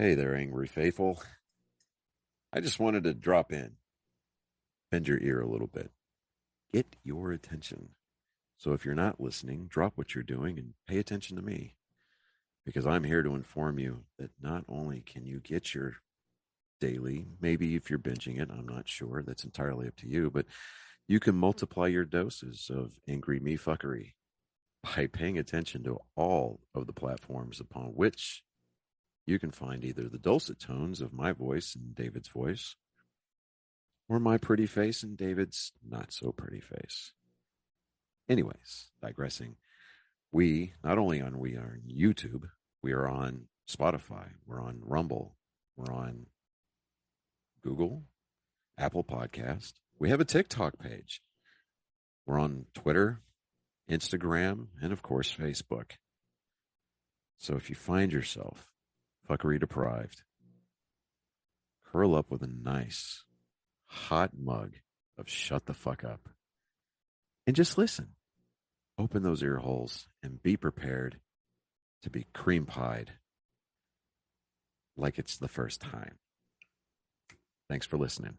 Hey there, angry faithful. I just wanted to drop in, bend your ear a little bit, get your attention. So if you're not listening, drop what you're doing and pay attention to me, because I'm here to inform you that not only can you get your daily, maybe if you're binging it, I'm not sure, that's entirely up to you, but you can multiply your doses of angry me fuckery by paying attention to all of the platforms upon which you can find either the dulcet tones of my voice and David's voice, or my pretty face and David's not so pretty face. Anyways, digressing. We are on YouTube, we are on Spotify, we're on Rumble, we're on Google, Apple Podcast. We have a TikTok page. We're on Twitter, Instagram, and of course, Facebook. So if you find yourself fuckery deprived, curl up with a nice hot mug of shut the fuck up and just listen. Open those ear holes and be prepared to be cream pied like it's the first time. Thanks for listening.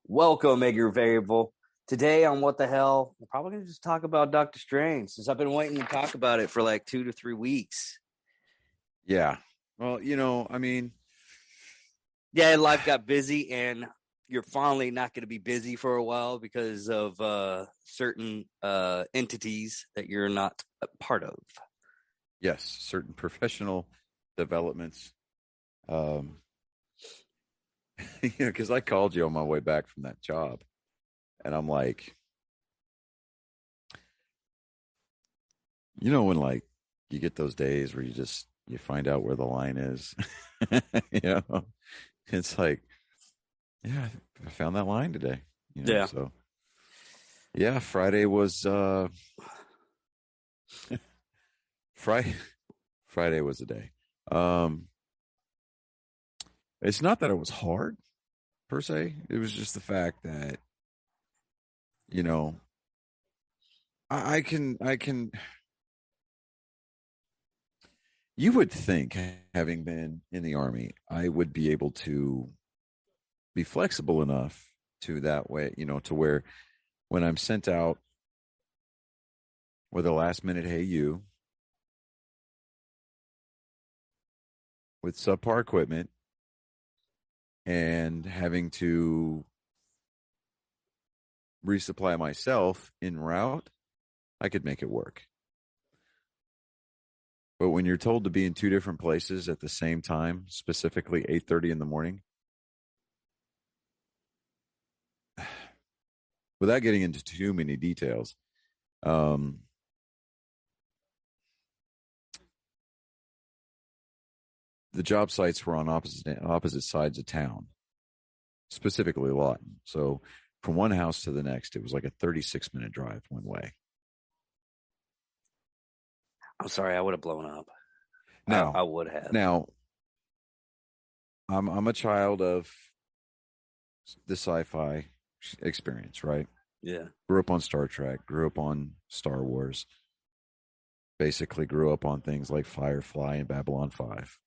Welcome, Edgar Variable. Today on What the Hell, we're probably going to just talk about Doctor Strange, since I've been waiting to talk about it for like 2 to 3 weeks. Yeah. Well, yeah, life got busy, and you're finally not going to be busy for a while because of certain entities that you're not a part of. Yes, certain professional developments. Because I called you on my way back from that job, and I'm like, when like you get those days where you find out where the line is, it's like, yeah, I found that line today. Yeah. So yeah, Friday was Friday was the day. It's not that it was hard per se. It was just the fact that, I can, you would think, having been in the Army, I would be able to be flexible enough to that way, to where when I'm sent out with a last minute, hey, you, with subpar equipment and having to resupply myself en route, I could make it work. But when you're told to be in 2 different places at the same time, specifically 8:30 in the morning, without getting into too many details, the job sites were on opposite sides of town, specifically Lawton. So from one house to the next, it was like a 36-minute drive one way. I'm sorry, I would have blown up. Now, I would have. Now, I'm a child of the sci-fi experience, right? Yeah. Grew up on Star Trek, grew up on Star Wars, basically grew up on things like Firefly and Babylon 5.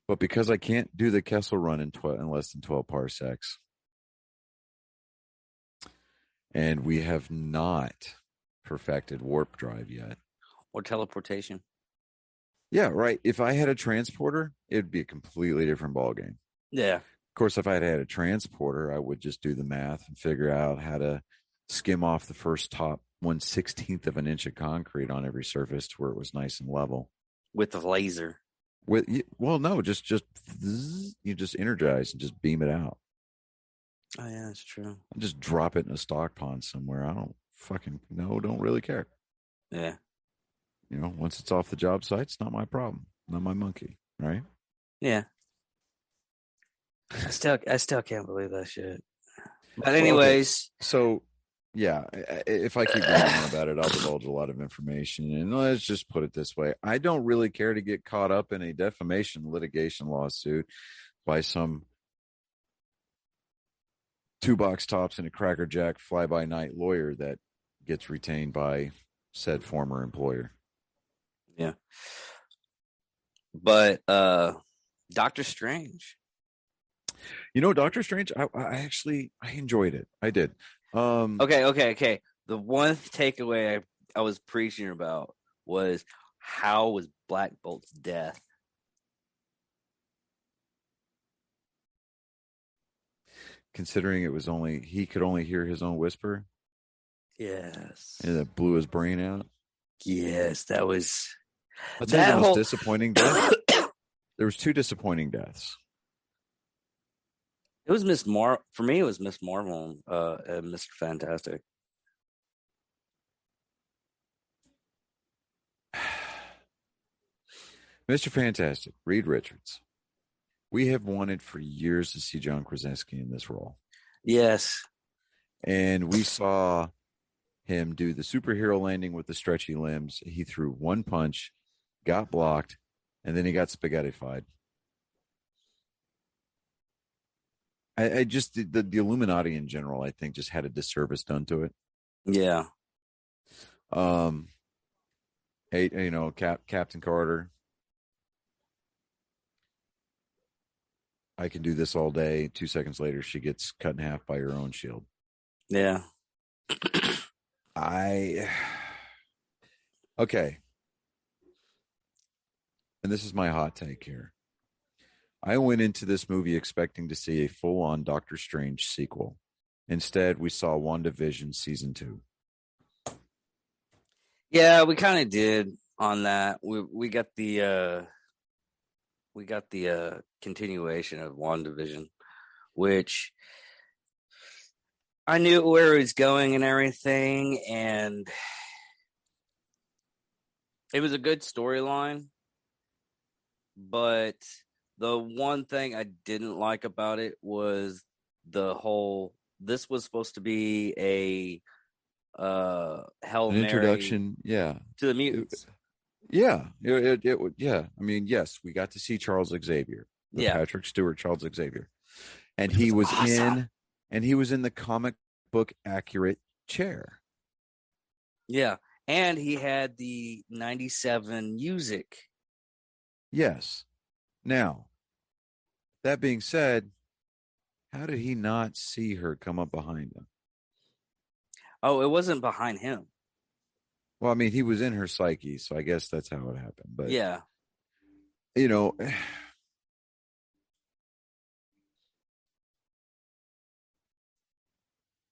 But because I can't do the Kessel Run in less than 12 parsecs, and we have not perfected warp drive yet. Or teleportation. Yeah, right. If I had a transporter, it'd be a completely different ballgame. Yeah. Of course, if I had a transporter, I would just do the math and figure out how to skim off the first top 1/16 of an inch of concrete on every surface to where it was nice and level. With the laser. Just you just energize and just beam it out. Oh yeah, that's true. Just drop it in a stock pond somewhere. I don't fucking know. Don't really care. Yeah. Once it's off the job site, it's not my problem. Not my monkey, right? Yeah. I still can't believe that shit. But anyways, okay. So yeah, if I keep going on about it, I'll divulge a lot of information. And let's just put it this way: I don't really care to get caught up in a defamation litigation lawsuit by some 2 box tops and a Cracker Jack fly-by-night lawyer that gets retained by said former employer. Yeah. But Doctor Strange. Doctor Strange, I actually I enjoyed it. I did. Okay. The one takeaway I was preaching about was how was Black Bolt's death? Considering it was only he could only hear his own whisper, Yes. and it blew his brain out. Yes, that was I'll tell you the that most whole disappointing death. There was two disappointing deaths. It was for me it was Miss Marvel and Mr. Fantastic. Mr. Fantastic, Reed Richards. We have wanted for years to see John Krasinski in this role. Yes. And we saw him do the superhero landing with the stretchy limbs. He threw one punch, got blocked, and then he got spaghettified. I just the Illuminati in general, I think, just had a disservice done to it. Yeah. Hey, Captain Carter. I can do this all day. 2 seconds later, she gets cut in half by her own shield. Yeah. Okay. And this is my hot take here. I went into this movie expecting to see a full-on Doctor Strange sequel. Instead, we saw WandaVision season 2. Yeah, we kind of did on that. We got the continuation of WandaVision, which I knew where it was going and everything, and it was a good storyline. But the one thing I didn't like about it was this was supposed to be a Hail An Mary introduction, yeah. to the mutants. Yeah. Yeah. I mean, yes, we got to see Charles Xavier, the Yeah. Patrick Stewart Charles Xavier. And Which he was awesome. in the comic book accurate chair. Yeah. And he had the 97 music. Yes. Now, that being said, how did he not see her come up behind him? Oh, it wasn't behind him. Well, I mean, he was in her psyche, so I guess that's how it happened. But yeah, you know,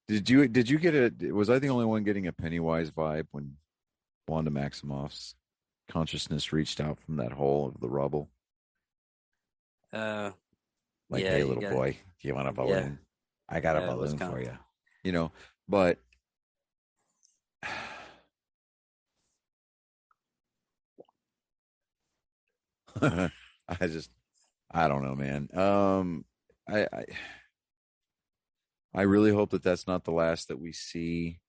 did you get a? Was I the only one getting a Pennywise vibe when Wanda Maximoff's consciousness reached out from that hole of the rubble? Like, yeah, hey, you little got boy, do you want a yeah, balloon? I got a yeah. It was balloon kind for of you. But I don't know, man. I I really hope that that's not the last that we see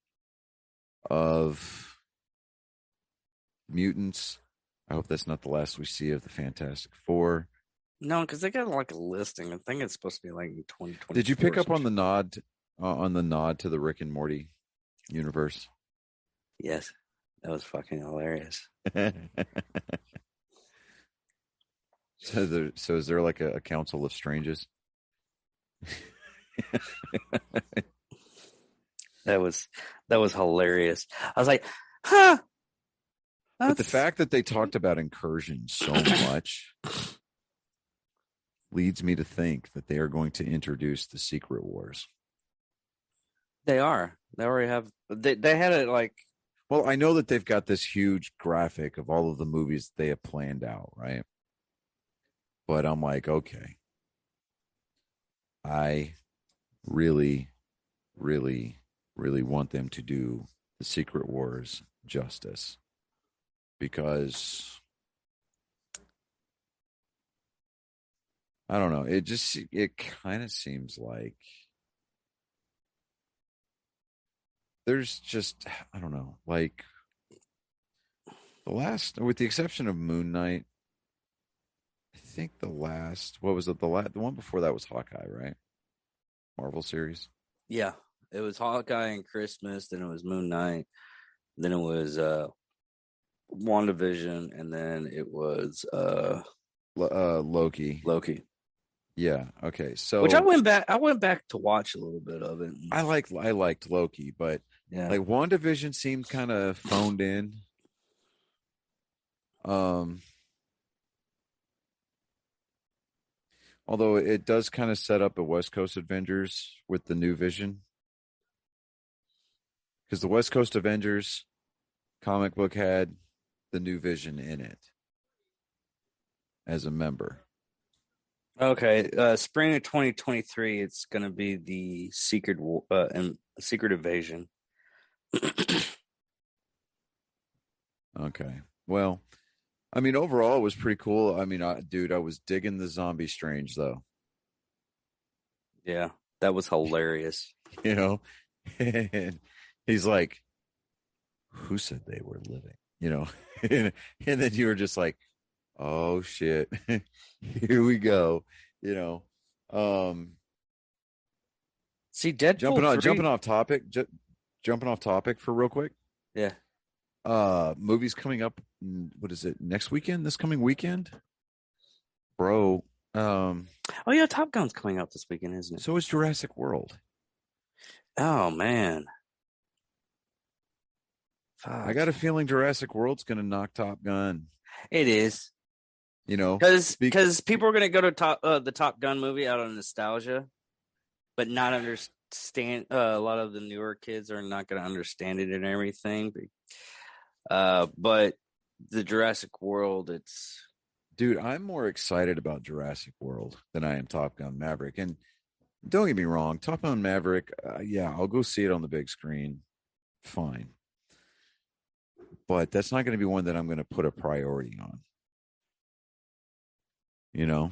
of mutants. I hope that's not the last we see of the Fantastic Four. no, because they got like a listing. I think it's supposed to be like 2024. Did you pick up on the nod to the Rick and Morty universe? Yes, that was fucking hilarious. So is there like a council of strangers? That was hilarious. I was like, huh. But the fact that they talked about incursion so much leads me to think that they are going to introduce the Secret Wars. They are. They already have. They had it like. Well, I know that they've got this huge graphic of all of the movies they have planned out, right? But I'm like, okay, I really, really, really want them to do the Secret Wars justice because I don't know. It kind of seems like there's just, I don't know, like the last, with the exception of Moon Knight, I think what was it? The one before that was Hawkeye, right? Marvel series. Yeah, it was Hawkeye and Christmas. Then it was Moon Knight. Then it was WandaVision, and then it was Loki. Loki. Yeah. Okay. Which I So went back to watch a little bit of it. I liked Loki, but Yeah. like WandaVision seemed kind of phoned in. Um, although it does kind of set up a West Coast Avengers with the new Vision, because the West Coast Avengers comic book had the new Vision in it as a member. Okay. Spring of 2023, it's gonna be the Secret Invasion. Okay. Well, I mean, overall, it was pretty cool. I mean, dude, I was digging the zombie strange though. Yeah, that was hilarious. You know, and he's like, "Who said they were living?" You know, and then you were just like, "Oh shit, here we go." You know, See, Deadpool 3. jumping off topic for real quick. Yeah. Movies coming up. What is it? Next weekend? This coming weekend, bro. Oh yeah, Top Gun's coming out this weekend, isn't it? So is Jurassic World. Oh man. I Fuck. got a feeling Jurassic World's going to knock Top Gun. It is. You know, Because people are gonna go to the Top Gun movie out of nostalgia, but not understand. A lot of the newer kids are not gonna understand it and everything. But the Jurassic World, it's dude, I'm more excited about Jurassic World than I am Top Gun Maverick. And don't get me wrong, Top Gun Maverick, yeah, I'll go see it on the big screen. Fine. But that's not going to be one that I'm going to put a priority on. You know,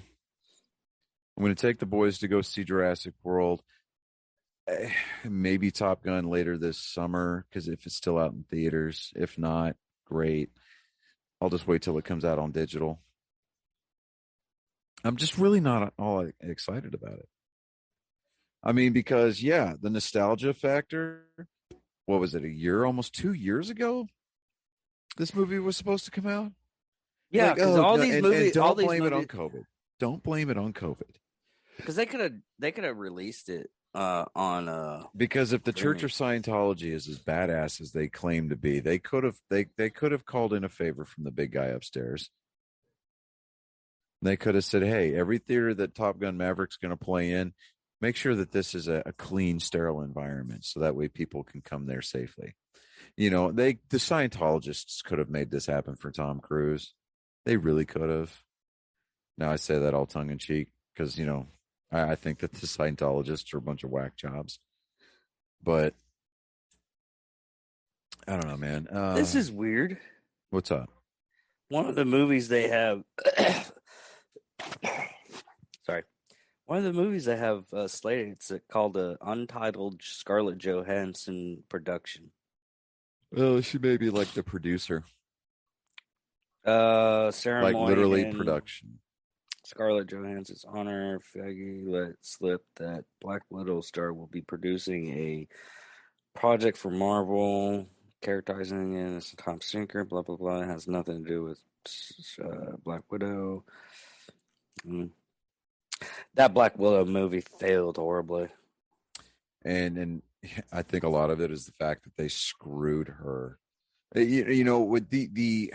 I'm going to take the boys to go see Jurassic World. Maybe Top Gun later this summer, because if it's still out in theaters, if not, great. I'll just wait till it comes out on digital. I'm just really not all excited about it. I mean, because yeah, the nostalgia factor. What was it? Almost 2 years ago? This movie was supposed to come out. yeah. Like, Because oh, all no, these and movies, don't blame it on COVID. Don't blame it on COVID. because they could have released it on Because if the Church streaming. of Scientology is as badass as they claim to be, they could have called in a favor from the big guy upstairs. They could have said, "Hey, every theater that Top Gun Maverick's going to play in, make sure that this is a clean, sterile environment, so that way people can come there safely." You know, the Scientologists could have made this happen for Tom Cruise. They really could have. Now I say that all tongue in cheek because I think that the Scientologists are a bunch of whack jobs. But I don't know, man. This is weird. What's up? One of the movies they have. Sorry. One of the movies they have slated. It's called the Untitled Scarlett Johansson production. Well, she may be like the producer, Sarah like literally Moynihan, production. Scarlett Johansson's honor, Feige let slip that Black Widow star will be producing a project for Marvel, characterizing it as a top secret, blah, blah, blah. It has nothing to do with Black Widow. Mm. That Black Widow movie failed horribly. And I think a lot of it is the fact that they screwed her. With the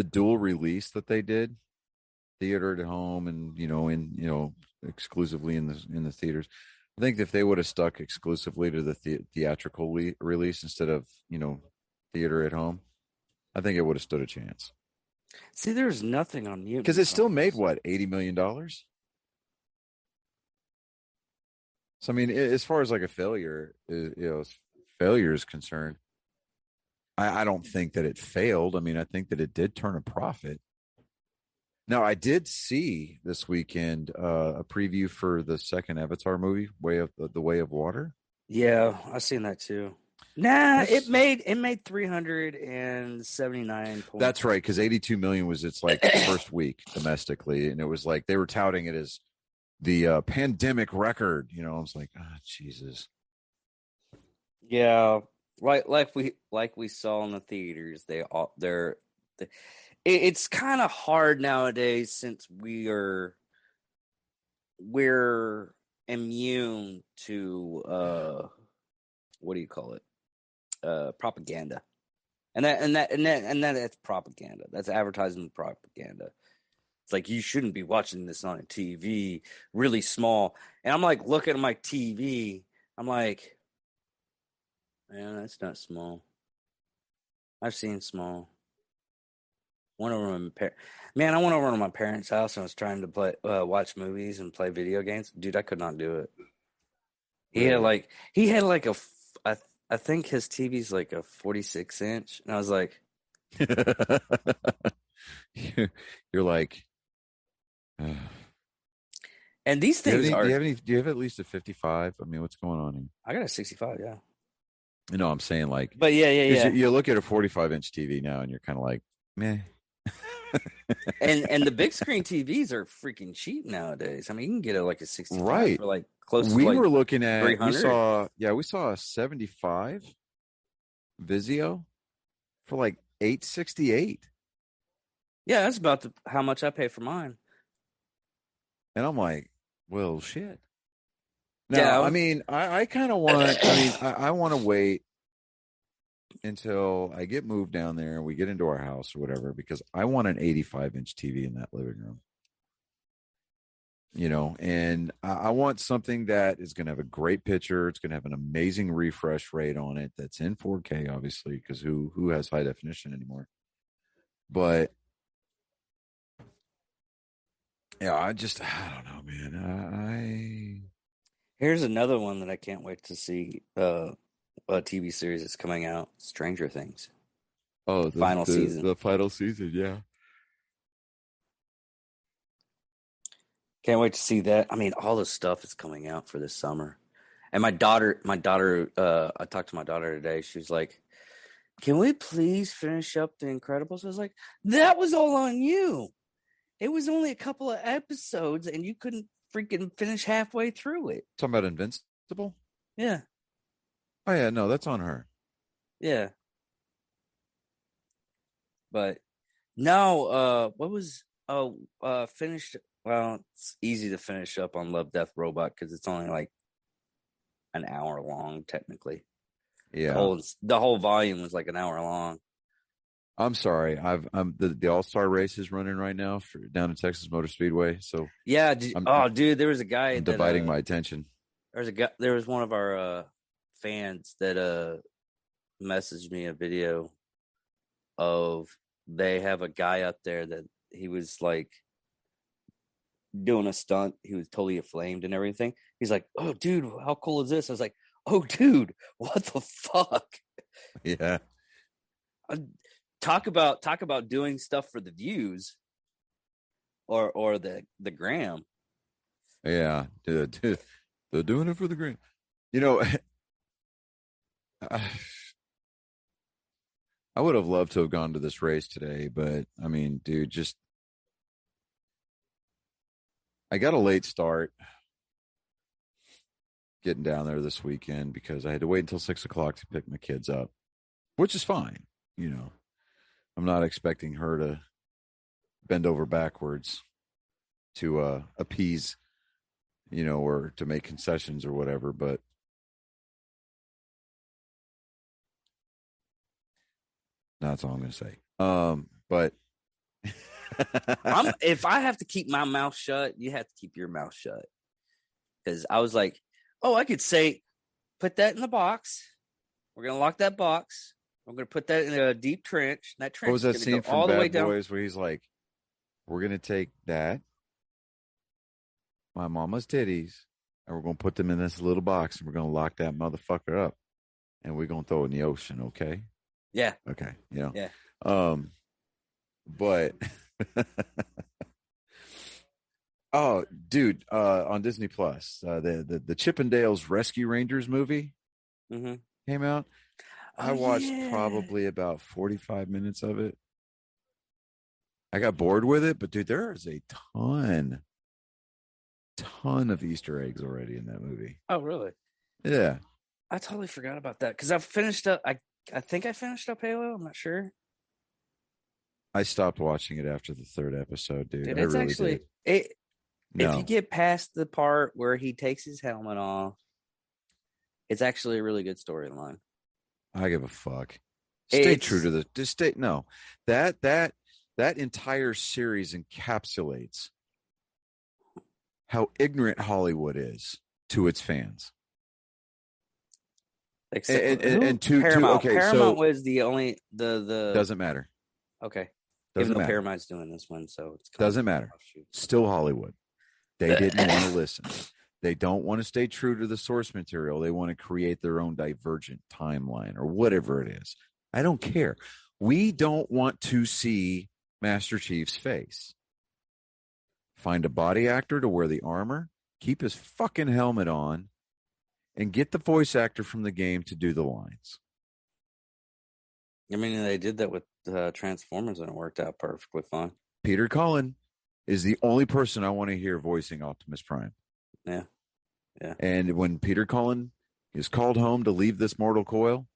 dual release that they did, theater at home and exclusively in the theaters. I think if they would have stuck exclusively to the theatrical release instead of theater at home, I think it would have stood a chance. See, there's nothing on you because it still made what $80 million. So I mean, as far as like a failure, failure is concerned, I don't think that it failed. I mean, I think that it did turn a profit. Now, I did see this weekend a preview for the second Avatar movie, The Way of Water. Yeah, I seen that too. Nah, it made 379. That's right, because 82 million was its like first week domestically, and it was like they were touting it as the pandemic record. I was like, oh, Jesus. Yeah, like we saw in the theaters. It's kind of hard nowadays since we're immune to what do you call it? Propaganda. That's propaganda. That's advertising propaganda. It's like you shouldn't be watching this on a TV, really small. And I'm like looking at my TV. I'm like, man, that's not small. I've seen small. Went over man, I went over to my parents' house and was trying to watch movies and play video games. Dude, I could not do it. Really? He had like I think his TV's like a 46-inch, and I was like, You're like, and these things are. do you have at least a 55? I mean, what's going on here? I got a 65, yeah. No, I'm saying like, But because yeah. you look at a 45-inch TV now and you're kind of like, meh. And the big screen TVs are freaking cheap nowadays. I mean, you can get like a 65 Right. for like close to We like were looking at, 300. we saw a 75 Vizio for like 868. Yeah, that's about how much I pay for mine. And I'm like, well, shit. Yeah, Now, I mean, I kind of want, I want to wait until I get moved down there and we get into our house or whatever, because I want an 85-inch TV in that living room. And I want something that is going to have a great picture. It's going to have an amazing refresh rate on it that's in 4K, obviously, because who has high definition anymore? But yeah, I don't know, man. Here's another one that I can't wait to see. A TV series that's coming out, Stranger Things. Oh, Final season. the final season, yeah. Can't wait to see that. I mean, all the stuff is coming out for this summer. And my daughter, I talked to my daughter today. She was like, "Can we please finish up The Incredibles?" I was like, "That was all on you. It was only a couple of episodes, and you couldn't freaking finish halfway through it." Talking about Invincible? Yeah. Oh yeah, no, that's on her. Yeah. But no, what was finished? Well, it's easy to finish up on Love, Death, Robot because it's only like an hour long technically. Yeah. The whole volume was like an hour long. I'm sorry. I'm the All-Star race is running right now for down in Texas Motor Speedway. So Yeah. I'm Dude, there was a guy I'm that dividing my attention. there was one of our fans that messaged me a video of they have a guy up there that he was like doing a stunt. He was totally aflamed and everything. He's like, "Oh, dude, how cool is this?" I was like, "Oh, dude, what the fuck?" Yeah. Talk about doing stuff for the views or the gram. Yeah. They're doing it for the green. You know, I would have loved to have gone to this race today, but I mean, dude, I got a late start getting down there this weekend because I had to wait until 6 o'clock to pick my kids up, which is fine. I'm not expecting her to bend over backwards to appease, or to make concessions or whatever, but that's all I'm going to say. But If I have to keep my mouth shut, you have to keep your mouth shut. Because I was like, oh, I could say, put that in the box. We're gonna lock that box. I'm gonna put that in a deep trench. And that what trench was is that gonna go scene from all the way Bad down. Boys where he's like, we're going to take that, my mama's titties, and we're going to put them in this little box and we're going to lock that motherfucker up and we're going to throw it in the ocean. Okay. Yeah. Okay. Yeah. But oh, dude, on Disney Plus, the Chippendales Rescue Rangers movie came out. I watched probably about 45 minutes of it. I got bored with it, but dude, there is a ton of Easter eggs already in that movie. Oh, really? Yeah. I totally forgot about that because I finished up. I think I finished up Halo. I'm not sure. I stopped watching it after the third episode, dude. Dude, I it's really actually did. it. If you No, get past the part where he takes his helmet off, it's actually a really good storyline. I give a fuck. Stay true It's to the just stay no. That entire series encapsulates how ignorant Hollywood is to its fans. except And, for and, who? and to Paramount. okay, Paramount so was the only the doesn't matter. okay. Even Doesn't though matter. Paramount's doing this one, so it's kind of Doesn't matter. offshoot. Still Hollywood. They didn't want to listen. They don't want to stay true to the source material. They want to create their own divergent timeline or whatever it is. I don't care. We don't want to see Master Chief's face. Find a body actor to wear the armor, keep his fucking helmet on, and get the voice actor from the game to do the lines. I mean, they did that with Transformers, and it worked out perfectly fine. Peter Cullen is the only person I want to hear voicing Optimus Prime. Yeah, yeah. And when Peter Cullen is called home to leave this mortal coil,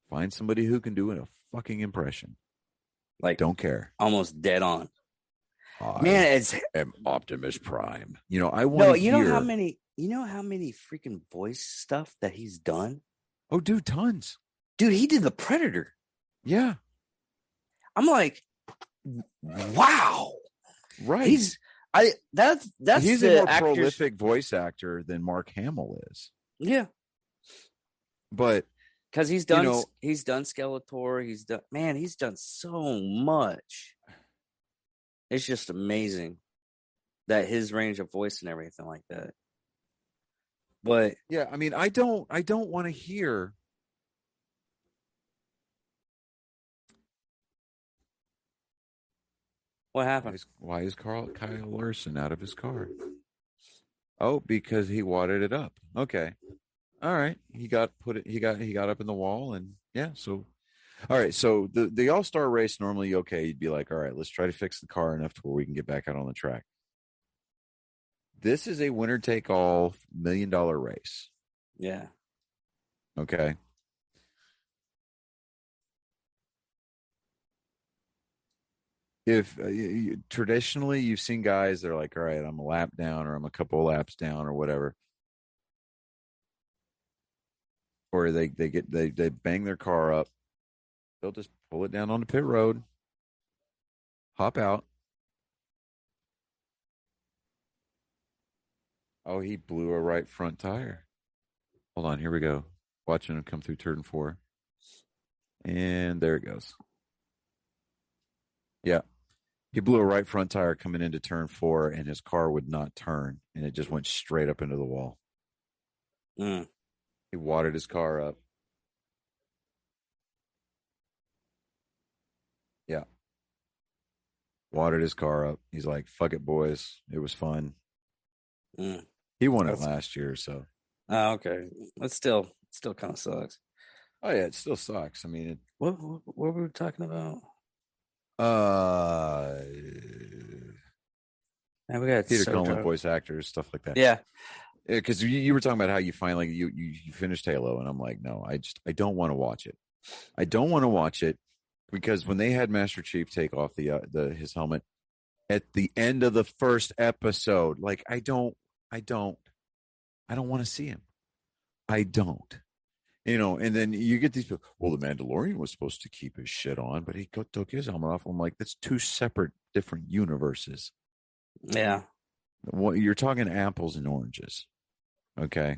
find somebody who can do a fucking impression. Like, don't care. Almost dead on. I Man, it's am Optimus Prime. You know, I want no. to You know hear. how many? You know how many freaking voice stuff that he's done? Oh, dude, tons. Dude, he did the Predator. Yeah. I'm like, wow. Right. That's he's the a more actors. prolific voice actor than Mark Hamill is. Yeah. But because he's done Skeletor, he's done so much. It's just amazing that his range of voice and everything like that. But yeah, I mean, I don't want to hear what happened? Why is Kyle Larson out of his car? Oh, because he wadded it up. Okay. All right. He got up in the wall and yeah, so all right. So the all-star race normally okay, you'd be like, all right, let's try to fix the car enough to where we can get back out on the track. This is a winner take all $1 million race. Yeah. Okay. If traditionally you've seen guys that are like, all right, I'm a lap down or I'm a couple of laps down or whatever. Or they bang their car up. They'll just pull it down on the pit road, hop out. Oh, he blew a right front tire. Hold on, here we go. Watching him come through turn 4. And there it goes. Yeah. He blew a right front tire coming into turn 4, and his car would not turn, and it just went straight up into the wall. Mm. He watered his car up. Yeah. Watered his car up. He's like, fuck it, boys. It was fun. Mm. He won it last year, so. Oh, okay. That still kind of sucks. Oh, yeah, it still sucks. I mean, what were we talking about? Man, we got Peter Cullen, voice actors, stuff like that. Yeah. Because you were talking about how you finally you finished Halo, and I'm like, no, I don't want to watch it. I don't want to watch it because when they had Master Chief take off his helmet at the end of the first episode, like I don't want to see him. I don't. You know, and then you get these people, well, the Mandalorian was supposed to keep his shit on, but he took his helmet off. I'm like, that's two separate, different universes. Yeah. You're talking apples and oranges. Okay.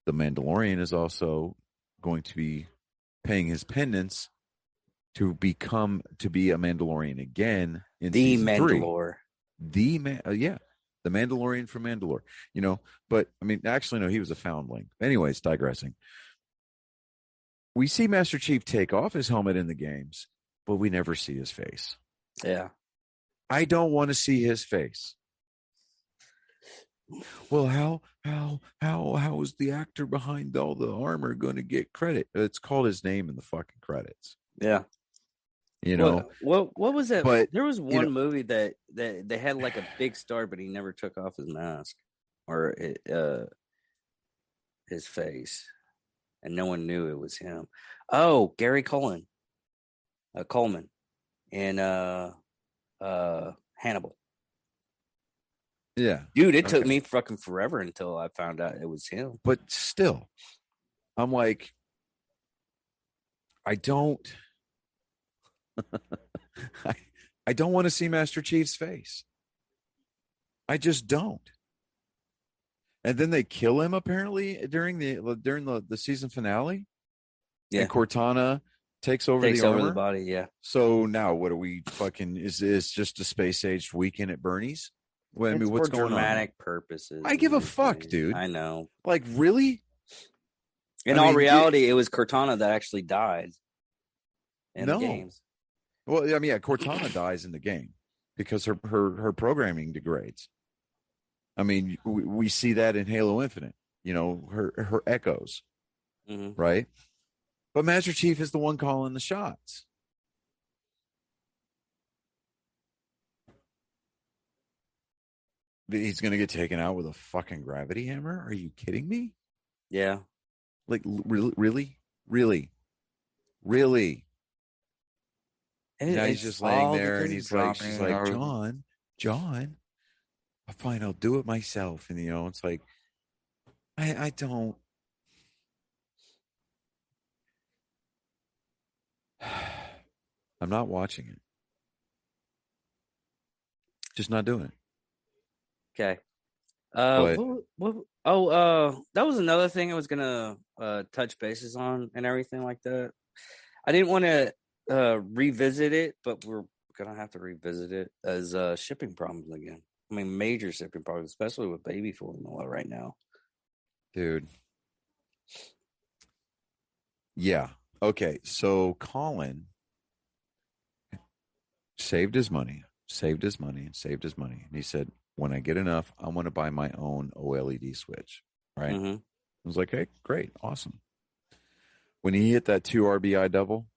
The Mandalorian is also going to be paying his penance to be a Mandalorian again in the season Mandalore. 3. The Mandalorian from Mandalore, you know, but I mean, actually, no, he was a foundling. Anyways, digressing. We see Master Chief take off his helmet in the games, but we never see his face. Yeah. I don't want to see his face. Well, how is the actor behind all the armor going to get credit? It's called his name in the fucking credits. Yeah. You know, what was that? But there was one movie that they had like a big star, but he never took off his mask or his face. and no one knew it was him. Oh, Gary Coleman in Hannibal. Yeah. Dude, it took Okay. me fucking forever until I found out it was him. But still, I'm like, I don't I, I don't want to see Master Chief's face. I just don't. And then they kill him apparently during the season finale. Yeah, And Cortana takes over the takes over the armor. body. Yeah, So now what are we fucking is this just a space aged weekend at Bernie's? Well, I mean, it's what's for going on? dramatic purposes. I and give a fuck, everything. dude. I know. Like, really? In I all mean, reality, it was Cortana that actually died in the no. games. Well, I mean, yeah, Cortana dies in the game because her programming degrades. I mean, we see that in Halo Infinite. You know, her echoes, Mm-hmm. right? But Master Chief is the one calling the shots. He's going to get taken out with a fucking gravity hammer? Are you kidding me? Yeah. Like, really? Now he's It's just laying all there and because of he's like, she's like, dropping. John, fine, I'll do it myself. And, you know, it's like, I don't. I'm not watching it. Just not doing it. Okay. But that was another thing I was gonna touch bases on and everything like that. I didn't want to revisit it, but we're gonna have to revisit it as shipping problems again. I mean, major shipping problems, especially with baby formula right now. dude, yeah. Okay. So Colin saved his money. And he said, when I get enough, I want to buy my own OLED switch. Right. Mm-hmm. I was like, hey, great, awesome. When he hit that 2 RBI double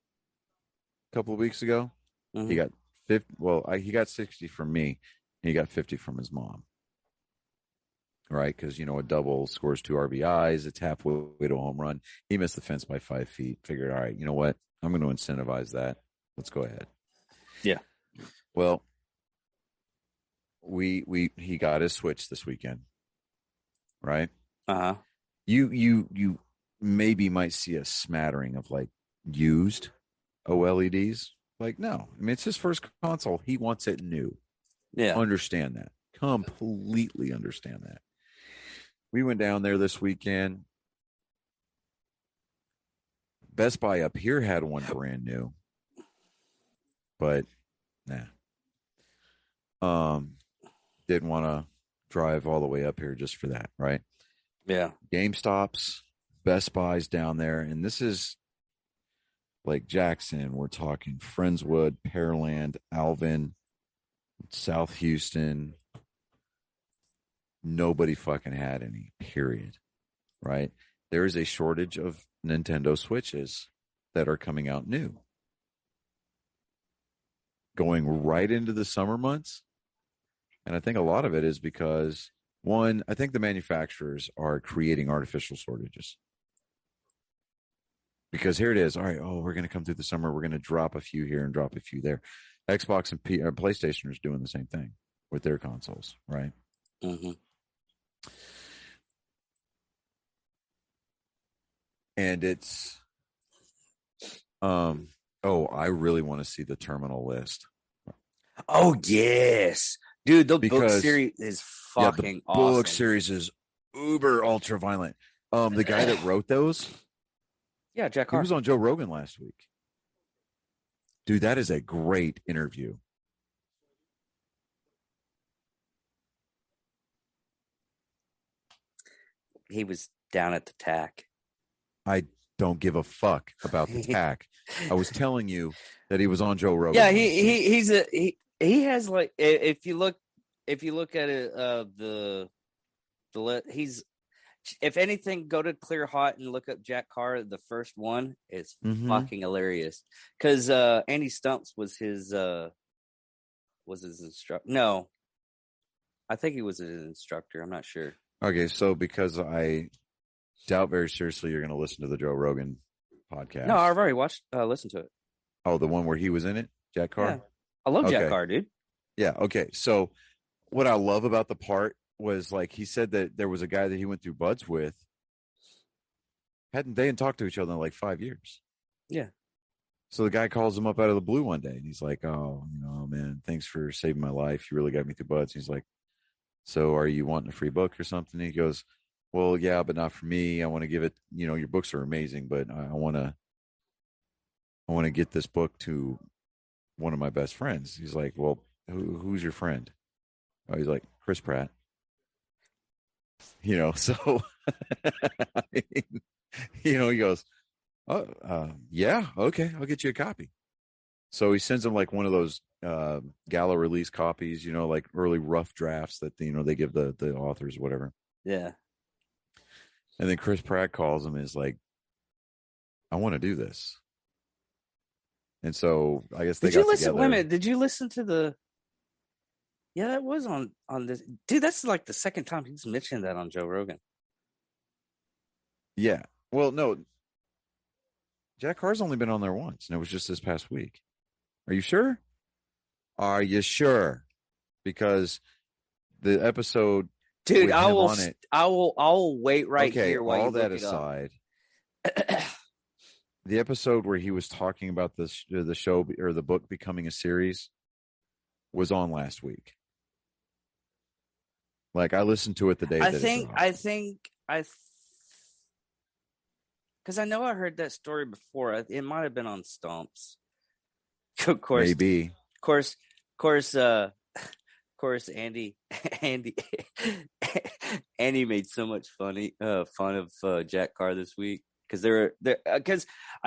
a couple of weeks ago, Mm-hmm. he got 50. Well, he got 60 from me. He got 50 from his mom. Right. Because, you know, a double scores 2 RBIs. It's halfway to a home run. He missed the fence by 5 feet. Figured, all right, you know what? I'm going to incentivize that. Let's go ahead. Yeah. Well, he got his switch this weekend. Right. Uh-huh. You maybe might see a smattering of like used OLEDs. Like, no, I mean, it's his first console. He wants it new. Yeah. Understand that. Completely understand that. We went down there this weekend. Best Buy up here had one brand new, but nah. Didn't want to drive all the way up here just for that, right? Yeah. GameStops, Best Buys down there, and this is like Jackson. We're talking Friendswood, Pearland, Alvin, South Houston. Nobody fucking had any, period. Right? There is a shortage of Nintendo Switches that are coming out new. Going right into the summer months. And I think a lot of it is because, one, I think the manufacturers are creating artificial shortages. Because here it is. All right, we're going to come through the summer. We're going to drop a few here and drop a few there. Xbox and PlayStation are doing the same thing with their consoles, right? Mm-hmm. And it's, I really want to see the terminal list. Oh yes, dude, the book Because series is the fucking awesome. book series is uber ultra violent. The guy that wrote those, yeah, Jack he Carr. was on Joe Rogan last week. Dude, that is a great interview. He was down at the TAC. I don't give a fuck about the TAC. I was telling you that he was on Joe Rogan. Yeah, he has like, if you look at it, he's, if anything, go to Clear Hot and look up Jack Carr. The first one is fucking hilarious because Andy Stumps was his instructor. No, I think he was an instructor. I'm not sure. Okay, so because I Doubt very seriously you're going to listen to the Joe Rogan No, podcast. I've already listened to it. Oh, the one where he was in it, Jack Yeah, Carr. I love Jack Okay, Carr, dude. yeah, okay. So what I love about the part was like he said that there was a guy that he went through buds with. Hadn't talked to each other in like 5 years. Yeah. So the guy calls him up out of the blue one day, and he's like, "Oh, man, thanks for saving my life. You really got me through buds." He's like, "So are you wanting a free book or something?" And he goes, "Well, yeah, but not for me. I want to give it. Your books are amazing, but I want to get this book to one of my best friends." He's like, "Well, who's your friend?" Oh, he's like, "Chris Pratt." So I mean, he goes, "Oh, yeah, okay, I'll get you a copy." So he sends him like one of those gala release copies, like early rough drafts that they give the authors, whatever. Yeah. And then Chris Pratt calls him and is like, "I want to do this." And so I guess they Did you got listen? Wait a together. minute. Did you listen to the? Yeah, that was on this. Dude, that's like the second time he's mentioned that on Joe Rogan. Yeah. Well, no, Jack Carr's only been on there once, and it was just this past week. Are you sure? Are you sure? Because the episode Dude, with him on it. I will wait right Okay, here while you all that look it up. aside, the episode where he was talking about the show or the book becoming a series was on last week. Like I listened to it the day that it dropped. Because I know I heard that story before. It might have been on Stomps. Of course, Maybe. of course, Andy, Andy made so much fun of Jack Carr this week because I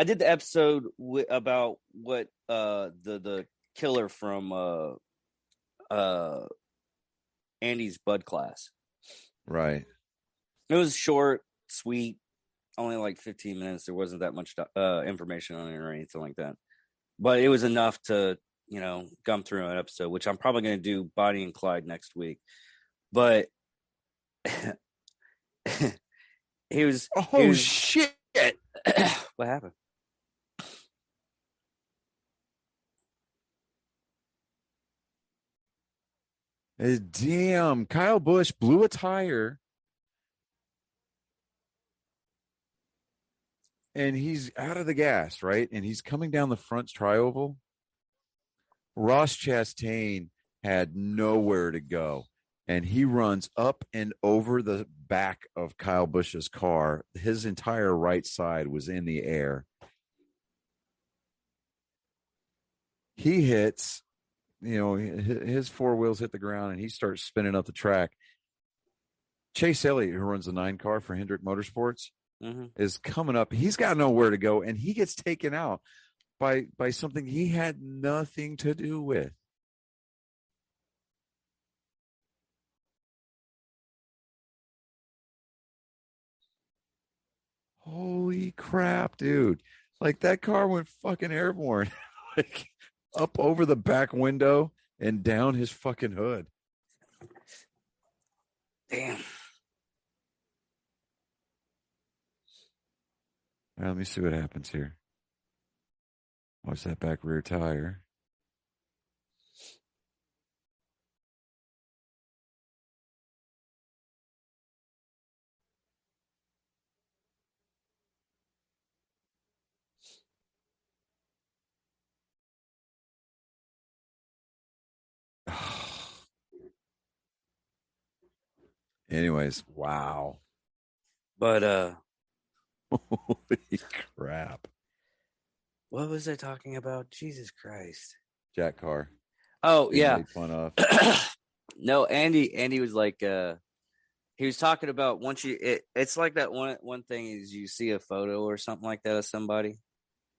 did the episode about what the killer from Andy's Bud class. Right. It was short, sweet, only like 15 minutes. There wasn't that much information on it or anything like that, but it was enough to gum through an episode, which I'm probably going to do Bonnie and Clyde next week. But he was shit. What happened? Damn, Kyle Busch blew a tire and he's out of the gas, right? And he's coming down the front trioval. Ross Chastain had nowhere to go. And he runs up and over the back of Kyle Busch's car. His entire right side was in the air. He hits, his four wheels hit the ground and he starts spinning up the track. Chase Elliott, who runs the 9 car for Hendrick Motorsports, is coming up. He's got nowhere to go, and he gets taken out by something he had nothing to do with. Holy crap, dude. Like that car went fucking airborne. Like up over the back window and down his fucking hood. Damn. All right, let me see what happens here. Watch that back rear tire. Anyways, wow. But holy crap. What was I talking about? Jesus Christ. Jack Carr. Oh, yeah. Made fun of. No, Andy was like he was talking about once it's like that one thing is you see a photo or something like that of somebody.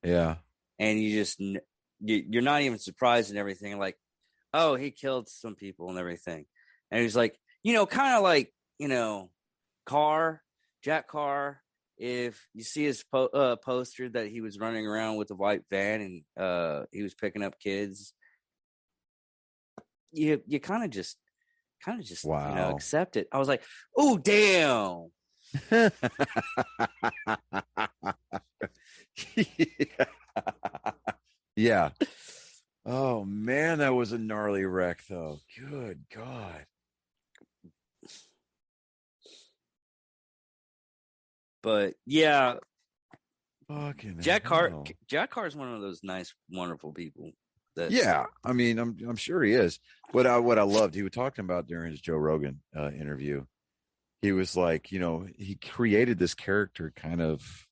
Yeah. And you just you're not even surprised and everything, like, oh, he killed some people and everything. And he's like, kind of like, Jack Carr, if you see his poster that he was running around with a white van and he was picking up kids, you kind of just wow. accept it. I was like, oh, damn. Yeah. Oh man, that was a gnarly wreck though. Good God. But yeah, Fucking Jack Carr. hell. Jack Carr is one of those nice, wonderful people. That's Yeah, I mean, I'm sure he is. What I loved, he was talking about during his Joe Rogan interview. He was like, he created this character kind of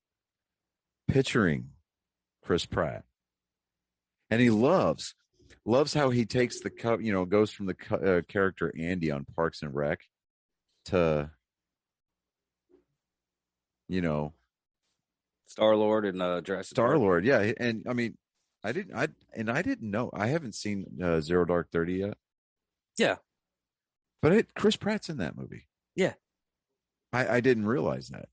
picturing Chris Pratt, and he loves how he takes the cup, goes from the character Andy on Parks and Rec to, you know, Star-Lord in Jurassic Star Park. Lord. Yeah, and I mean, I didn't know. I haven't seen Zero Dark 30 yet, Yeah, but Chris Pratt's in that movie. yeah. I didn't realize that.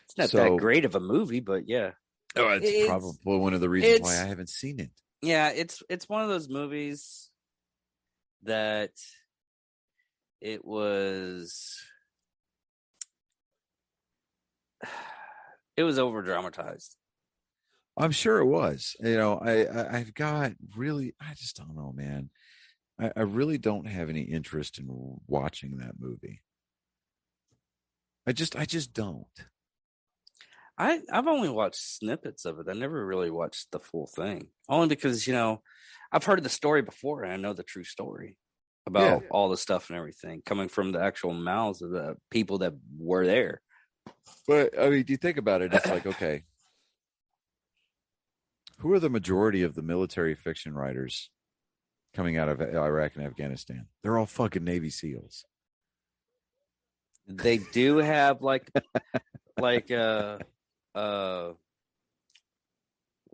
It's not that So, great of a movie, but yeah, oh, it's it's probably one of the reasons why I haven't seen it. yeah, it's one of those movies that it was it was over dramatized. I'm sure it was. I've got really, I just don't know, man. I really don't have any interest in watching that movie. I just don't. I've only watched snippets of it. I never really watched the full thing. Only because, I've heard the story before and I know the true story Yeah, about all the stuff and everything coming from the actual mouths of the people that were there. but I mean, do you think about it? It's like, okay, who are the majority of the military fiction writers coming out of Iraq and Afghanistan? They're all fucking Navy SEALs. They do have like what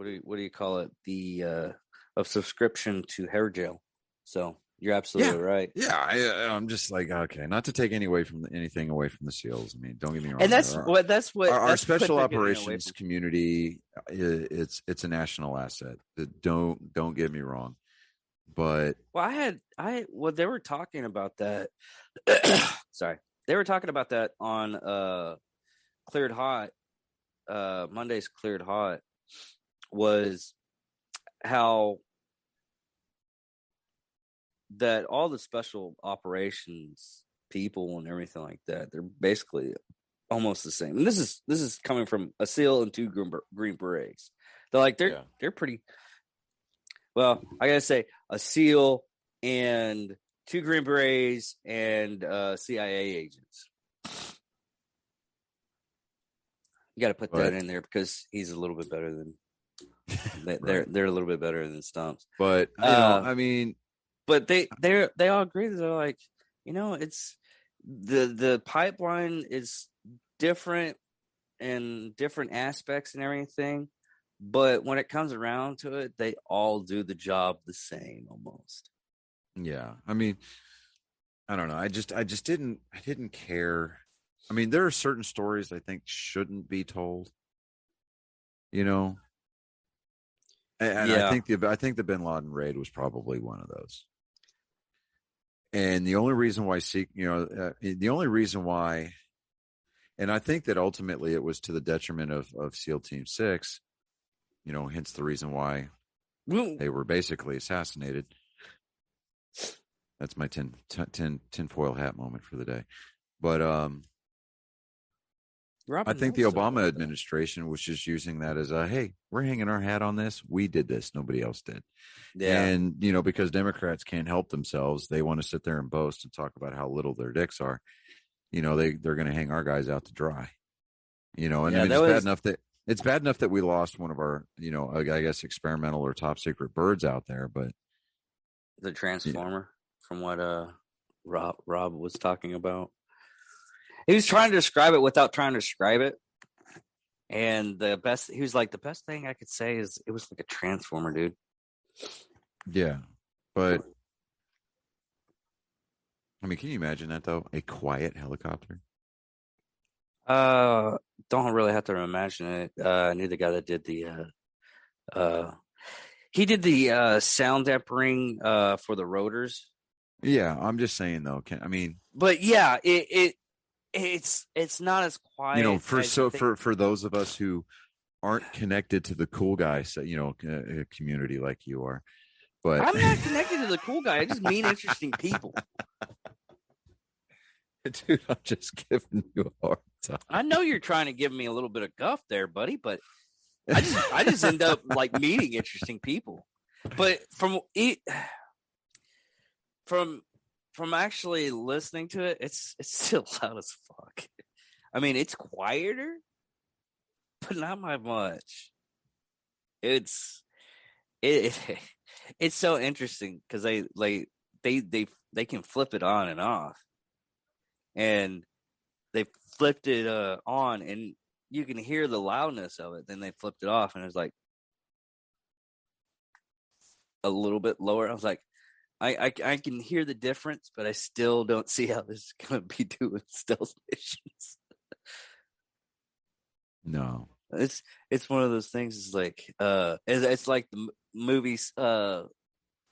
do you call it? The of subscription to hair gel. So you're Yeah, absolutely right. yeah. I'm just like, okay, not to take anything away from the SEALs. I mean, don't get me And wrong. that's Our what special they're getting away operations from. community, it's a national asset. Don't get me wrong, but Well, they were talking about that. Sorry. They were talking about that on Cleared Hot. Monday's Cleared Hot was how that all the special operations people and everything like that, they're basically almost the same. And this is coming from a SEAL and two Green Berets. They're pretty well. I gotta say, a SEAL and two Green Berets and CIA agents. You got to put that in there because he's a little bit better than right. they're a little bit better than Stumps. But I mean, But they all agree that they're like, it's the pipeline is different in different aspects and everything, but when it comes around to it, they all do the job the same almost. yeah. I mean, I don't know. I didn't care. I mean, there are certain stories I think shouldn't be told. You know, and Yeah. I think the Bin Laden raid was probably one of those. And the only reason why the only reason why, and I think that ultimately it was to the detriment of SEAL Team 6, hence the reason why they were basically assassinated. That's my tinfoil hat moment for the day. But I think the Obama administration was just using that as hey, we're hanging our hat on this. We did this. Nobody else did. Yeah. And, because Democrats can't help themselves, they want to sit there and boast and talk about how little their dicks are. They're going to hang our guys out to dry. And Yeah, I mean, it's bad enough that we lost one of our, I guess, experimental or top secret birds out there. But the Transformer, from what Rob was talking about. He was trying to describe it without trying to describe it. And he was like, the best thing I could say is it was like a transformer, dude. Yeah. But I mean, can you imagine that though? A quiet helicopter. Don't really have to imagine it. I knew the guy that did he did the sound dampering for the rotors. Yeah, I'm just saying though. But yeah, it it's not as quiet as you think. For those of us who aren't connected to the cool guy, community like you are, but I'm not connected to the cool guy. I just mean interesting people. dude, I'm just giving you a hard time. I know you're trying to give me a little bit of guff there, buddy, but I just end up like meeting interesting people. But from actually listening to it, it's still loud as fuck. I mean, it's quieter, but not by much. It's so interesting because they can flip it on and off, and they flipped it on, and you can hear the loudness of it. Then they flipped it off, and it's like a little bit lower. I was like, I can hear the difference, but I still don't see how this is going to be doing stealth missions. No, it's one of those things. It's like it's like the movie's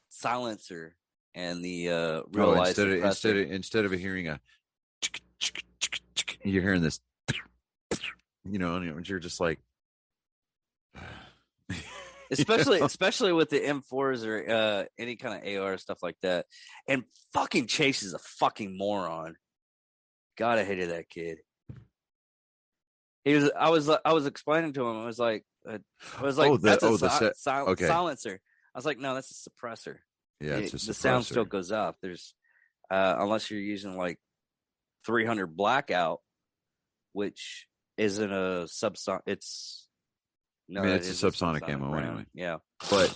Silencer and the realized instead of hearing a, you're hearing this, and you're just like, especially with the M4s or any kind of AR stuff like that. And fucking Chase is a fucking moron. God, I hated that kid. I was explaining to him. I was like, that's a silencer. I was like, no, that's a suppressor. Yeah, it's a suppressor. The sound still goes up. There's unless you're using like 300 blackout, which isn't a subsonic. It's a subsonic ammo round. Anyway. Yeah, but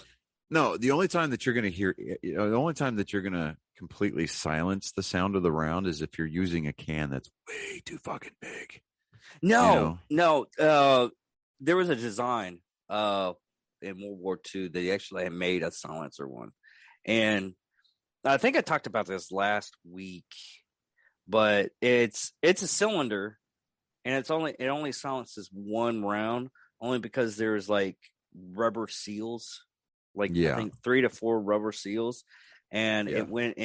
no, the only time that you're going to hear, the only time that you're going to completely silence the sound of the round is if you're using a can that's way too fucking big. No. There was a design in World War II. They actually had made a silencer one, and I think I talked about this last week. But it's a cylinder, and it only silences one round, only because there's like rubber seals, I think 3 to 4 rubber seals, and it went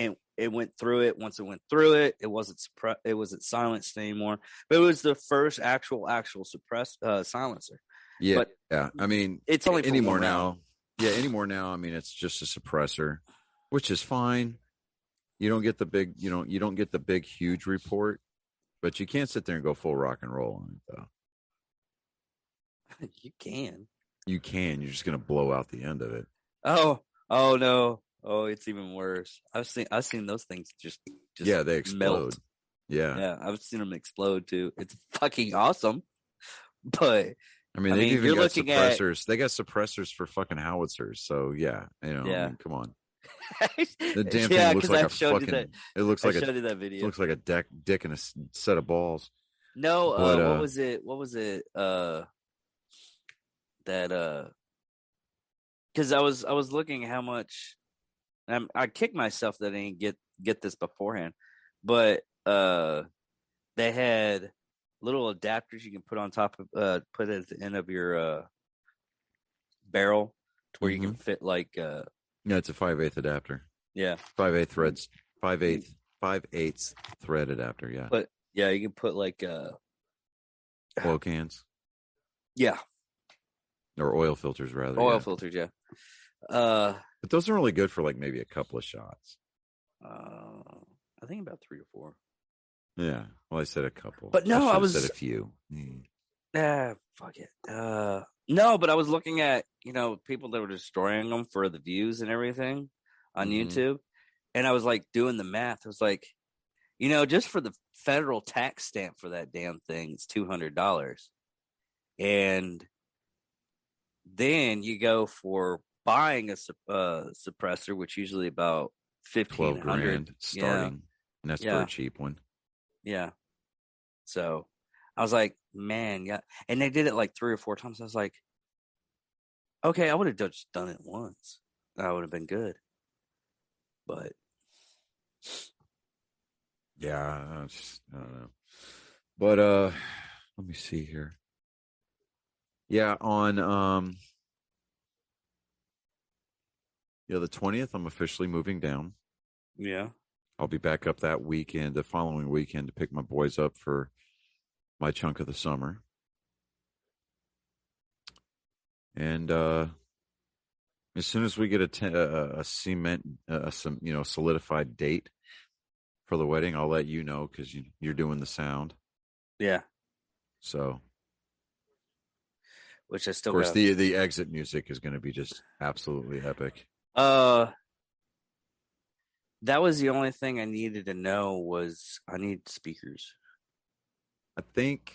through it. Once it went through it, it wasn't silenced anymore. But it was the first actual suppressed silencer. Yeah, but yeah. I mean, it's only anymore now. Yeah, anymore now. I mean, it's just a suppressor, which is fine. You don't get the big, you don't get the big, huge report, but you can't sit there and go full rock and roll on it, though. You can. You can. You're just going to blow out the end of it. Oh no. Oh, it's even worse. I've seen those things just yeah, they explode. Melt. Yeah, I've seen them explode too. It's fucking awesome, but I mean, they've even got suppressors. They got suppressors for fucking howitzers. So yeah, I mean, come on. The damn thing looks like a fucking. It looks like that video. It looks like a dick and a set of balls. No, what was it? That because I was looking how much. I kicked myself that I didn't get this beforehand, but they had little adapters you can put on top of put at the end of your barrel to where you can fit like yeah, it's a 5/8 adapter. Yeah, 5/8 threads, 5/8 thread adapter. Yeah, but yeah, you can put like oil cans. Yeah, or oil filters rather. Oil filters, yeah. But those are only good for like maybe a couple of shots. I think about 3 or 4. Yeah, well, I said a couple, but no, I said a few. Fuck it. No, but I was looking at people that were destroying them for the views and everything on YouTube, and I was like doing the math. I was like, just for the federal tax stamp for that damn thing, it's $200, and then you go for buying a suppressor, which usually about $1,500 starting, and that's for a cheap one. Yeah. So I was like, man, yeah. And they did it like 3 or 4 times. I was like, okay, I would have just done it once. That would have been good. But yeah, I don't know. But let me see here. Yeah, on the 20th, I'm officially moving down. Yeah. I'll be back up that weekend, the following weekend, to pick my boys up for my chunk of the summer. And as soon as we get a cement, some solidified date for the wedding, I'll let you know because you're doing the sound. Yeah. So, which I of still course, got. the exit music is going to be just absolutely epic. That was the only thing I needed to know was I need speakers. I think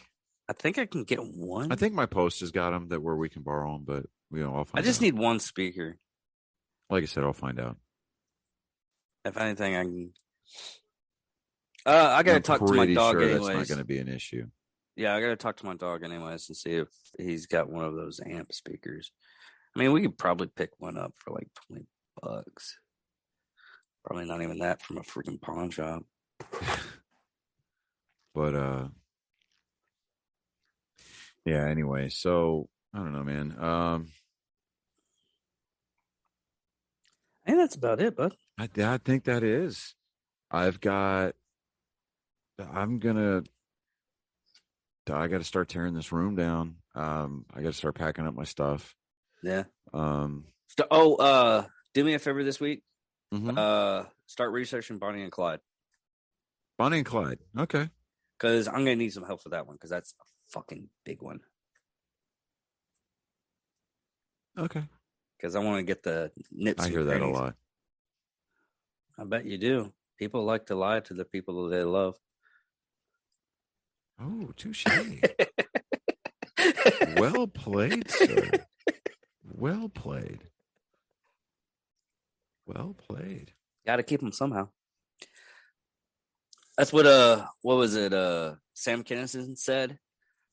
I can get one. I think my post has got them that where we can borrow them, but I'll find I just out. need one speaker. Like I said, I'll find out. If anything, I can. I gotta I'm talk to my pretty dog sure that's not anyways. going to be an issue. Yeah, I gotta talk to my dog anyways and see if he's got one of those amp speakers. I mean, we could probably pick one up for like $20. Probably not even that from a freaking pawn shop. But yeah. Anyway, so I don't know, man. I think that's about it, bud. I think that is. I've got. I'm gonna. I got to start tearing this room down. I got to start packing up my stuff. Yeah. Um. Do me a favor this week. Mm-hmm. Start researching Bonnie and Clyde. Bonnie and Clyde. Okay. Because I'm gonna need some help for that one because that's a fucking big one. Okay. Because I want to get the nips. I hear that a lot. I bet you do. People like to lie to the people that they love. Oh, touche. Well played, sir. Well played. Well played. Got to keep them somehow. That's what was it? Sam Kinison said. I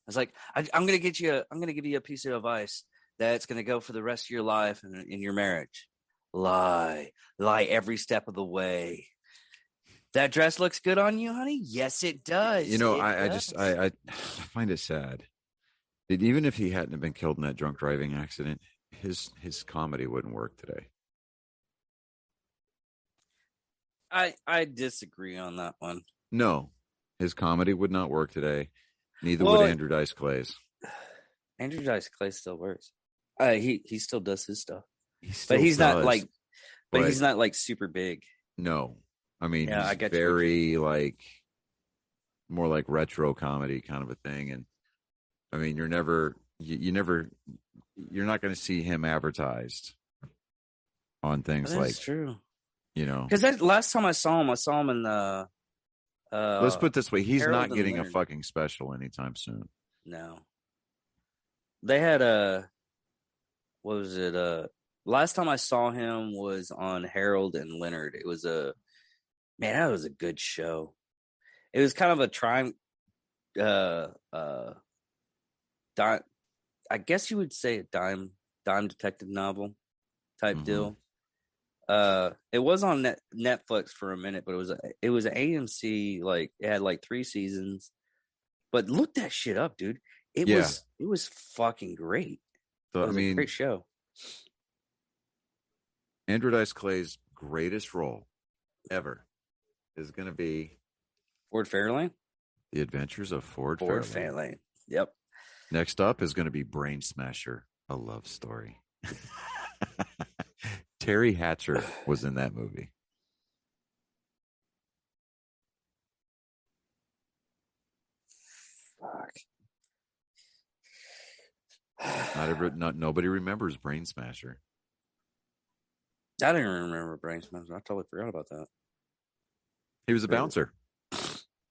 was like, I'm gonna give you a piece of advice that's gonna go for the rest of your life in your marriage. Lie every step of the way. That dress looks good on you, honey. Yes, it does. I find it sad that even if he hadn't been killed in that drunk driving accident, his comedy wouldn't work today. I disagree on that one. No, his comedy would not work today. Neither would Andrew Dice Clay's. Andrew Dice Clay still works. He still does his stuff, but he's not like super big. No, I mean, yeah, he's very like more like retro comedy kind of a thing. And I mean, you're not going to see him advertised on things like, true. Because last time I saw him in the. Let's put it this way: he's Harold not getting a fucking special anytime soon. No. They had what was it? Last time I saw him was on Harold and Leonard. It was that was a good show. It was kind of a I guess you would say a dime detective novel type deal. It was on Netflix for a minute, but it was an AMC. Like it had like 3 seasons. But look that shit up, dude. It was fucking great. It was a great show. Andrew Dice Clay's greatest role ever is going to be Ford Fairlane. The Adventures of Ford Fairlane. Yep. Next up is going to be Brain Smasher, a love story. Terry Hatcher was in that movie. Fuck. Nobody remembers Brain Smasher. I didn't remember Brain Smasher. I totally forgot about that. He was a bouncer.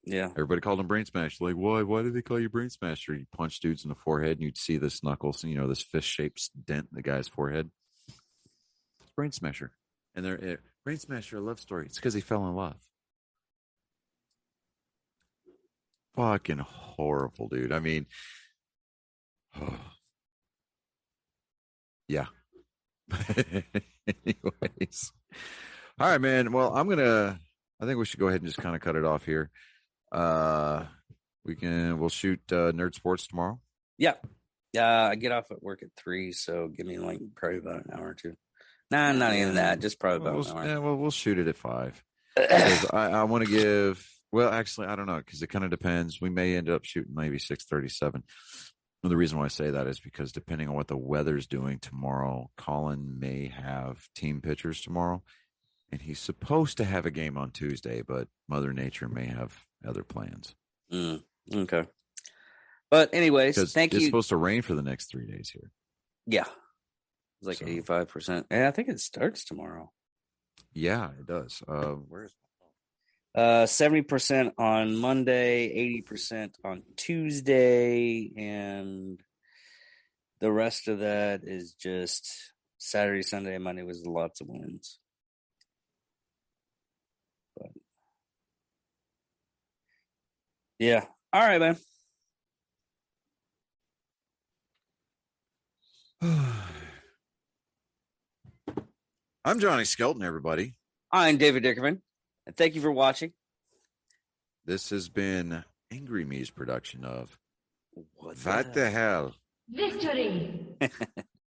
Yeah. Everybody called him Brain Smasher. Like, why did they call you Brain Smasher? You punch dudes in the forehead and you'd see this knuckles, this fist-shaped dent in the guy's forehead. It's Brain Smasher. And they're Brain Smasher, a love story. It's because he fell in love. Fucking horrible, dude. I mean, yeah. Anyways. All right, man. Well, I think we should go ahead and just kind of cut it off here. We'll shoot Nerd Sports tomorrow. Yeah. I get off at work at 3, so give me like probably about an hour or two. Nah, not even that. Just probably about an hour. Yeah, well, we'll shoot it at 5. because I want to give. Well, actually, I don't know because it kind of depends. We may end up shooting maybe 6:37. And the reason why I say that is because depending on what the weather's doing tomorrow, Colin may have team pitchers tomorrow, and he's supposed to have a game on Tuesday, but Mother Nature may have other plans. Okay. But anyways, Because thank it's you. supposed to rain for the next 3 days here. Yeah. It's like So, 85%. And I think it starts tomorrow. yeah, it does. Where's 70% on Monday, 80% on Tuesday, and the rest of that is just Saturday, Sunday, and Monday was lots of winds. But yeah. All right, man. I'm Johnny Skelton, everybody. I'm David Dickerman, and thank you for watching. This has been Angry Me's production of What the hell? Victory!